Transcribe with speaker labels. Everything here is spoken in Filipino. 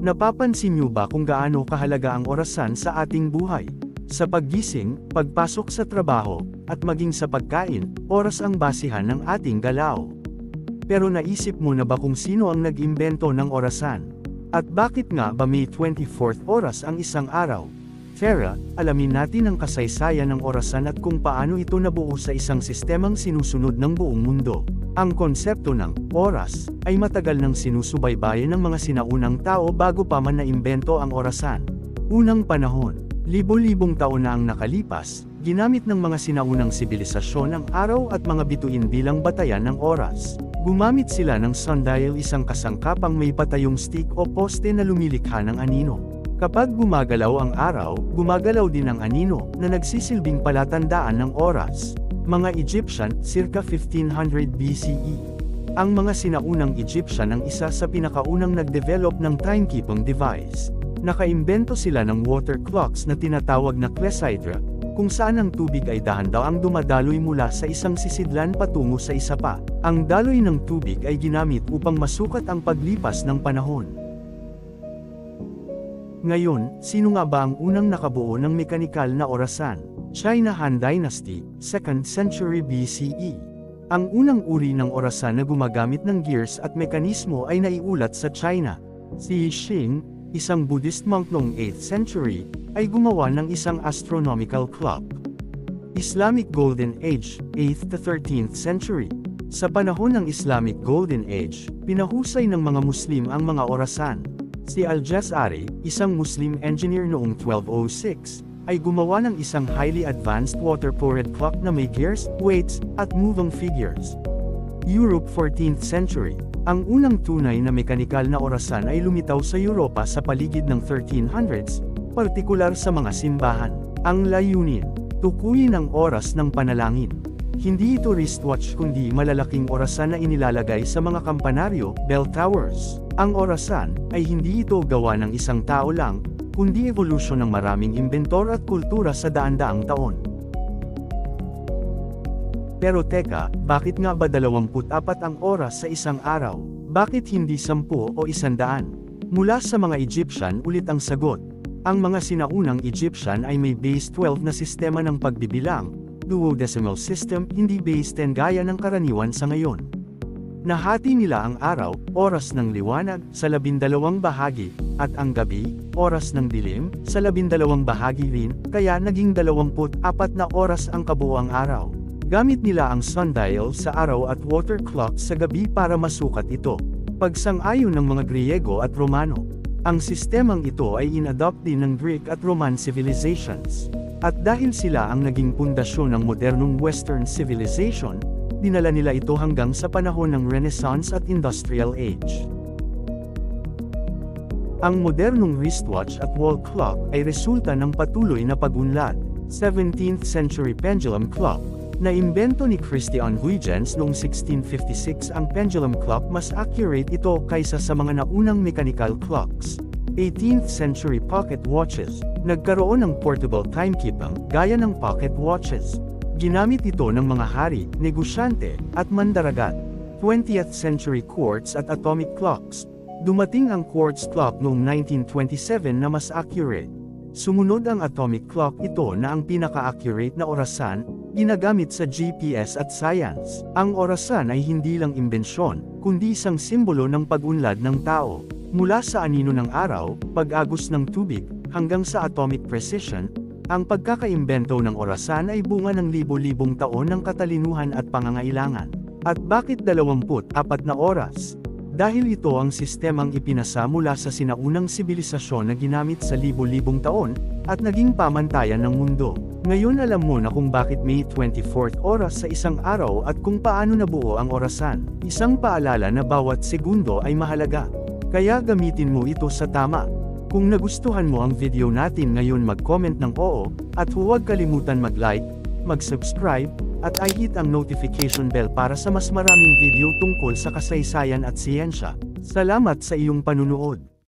Speaker 1: Napapansin niyo ba kung gaano kahalaga ang orasan sa ating buhay? Sa paggising, pagpasok sa trabaho, at maging sa pagkain, oras ang basihan ng ating galaw. Pero naisip mo na ba kung sino ang nag-imbento ng orasan? At bakit nga ba may 24th oras ang isang araw? Tara, alamin natin ang kasaysayan ng orasan at kung paano ito nabuo sa isang sistemang sinusunod ng buong mundo. Ang konsepto ng oras ay matagal nang sinusubaybayan ng mga sinaunang tao bago pa man naimbento ang orasan. Unang panahon, libo-libong taon na ang nakalipas, ginamit ng mga sinaunang sibilisasyon ang araw at mga bituin bilang batayan ng oras. Gumamit sila ng sundial, isang kasangkapang may patayong stick o poste na lumilikha ng anino. Kapag gumagalaw ang araw, gumagalaw din ang anino, na nagsisilbing palatandaan ng oras. Mga Egyptian, circa 1500 BCE. Ang mga sinaunang Egyptian ang isa sa pinakaunang nag-develop ng timekeeping device. Nakaimbento sila ng water clocks na tinatawag na clepsydra, kung saan ang tubig ay dahan-dahang dumadaloy mula sa isang sisidlan patungo sa isa pa. Ang daloy ng tubig ay ginamit upang masukat ang paglipas ng panahon. Ngayon, sino nga ba ang unang nakabuo ng mekanikal na orasan? China Han Dynasty, 2nd century BCE. Ang unang uri ng orasan na gumagamit ng gears at mekanismo ay naiulat sa China. Si Xing, isang Buddhist monk noong 8th century, ay gumawa ng isang astronomical clock. Islamic Golden Age, 8th to 13th century. Sa panahon ng Islamic Golden Age, pinahusay ng mga Muslim ang mga orasan. Si Al-Jazari, isang Muslim engineer noong 1206, ay gumawa ng isang highly advanced water-powered clock na may gears, weights, at moving figures. Europe 14th century. Ang unang tunay na mekanikal na orasan ay lumitaw sa Europa sa paligid ng 1300s, partikular sa mga simbahan. Ang layunin, tukuyin ang oras ng panalangin. Hindi ito wristwatch kundi malalaking orasan na inilalagay sa mga kampanaryo, bell towers. Ang orasan ay hindi ito gawa ng isang tao lang, kundi evolusyon ng maraming imbentor at kultura sa daan-daang taon. Pero teka, bakit nga ba 24 ang oras sa isang araw? Bakit hindi 10 o 100? Mula sa mga Egyptian ulit ang sagot. Ang mga sinaunang Egyptian ay may base 12 na sistema ng pagbibilang, duodecimal system, hindi base 10 gaya ng karaniwan sa ngayon. Nahati nila ang araw, oras ng liwanag, sa 12 bahagi, at ang gabi, oras ng dilim, sa 12 bahagi rin, kaya naging 24 na oras ang kabuuang araw. Gamit nila ang sundial sa araw at water clock sa gabi para masukat ito. Pagsang-ayon ng mga Griego at Romano. Ang sistemang ito ay inadopt din ng Greek at Roman civilizations. At dahil sila ang naging pundasyon ng modernong Western civilization, dinala nila ito hanggang sa panahon ng Renaissance at Industrial Age. Ang modernong wristwatch at wall clock ay resulta ng patuloy na pag-unlad. 17th century pendulum clock. Naimbento ni Christian Huygens noong 1656. Ang pendulum clock mas accurate ito kaysa sa mga naunang mechanical clocks. 18th century pocket watches. Nagkaroon ng portable timekeeping, gaya ng pocket watches. Ginamit ito ng mga hari, negosyante, at mandaragat. 20th century quartz at atomic clocks. Dumating ang quartz clock noong 1927 na mas accurate. Sumunod ang atomic clock, ito na ang pinaka-accurate na orasan, ginagamit sa GPS at science. Ang orasan ay hindi lang imbensyon, kundi isang simbolo ng pag-unlad ng tao. Mula sa anino ng araw, pag-agos ng tubig, hanggang sa atomic precision, ang pagkakaimbento ng orasan ay bunga ng libo-libong taon ng katalinuhan at pangangailangan. At bakit 24 na oras? Dahil ito ang sistemang ipinasa mula sa sinaunang sibilisasyon na ginamit sa libo-libong taon, at naging pamantayan ng mundo. Ngayon alam mo na kung bakit may 24th oras sa isang araw at kung paano nabuo ang orasan. Isang paalala na bawat segundo ay mahalaga. Kaya gamitin mo ito sa tama. Kung nagustuhan mo ang video natin ngayon, mag-comment ng oo, at huwag kalimutan mag-like, mag-subscribe, at i-hit ang notification bell para sa mas maraming video tungkol sa kasaysayan at siyensya. Salamat sa iyong panunood.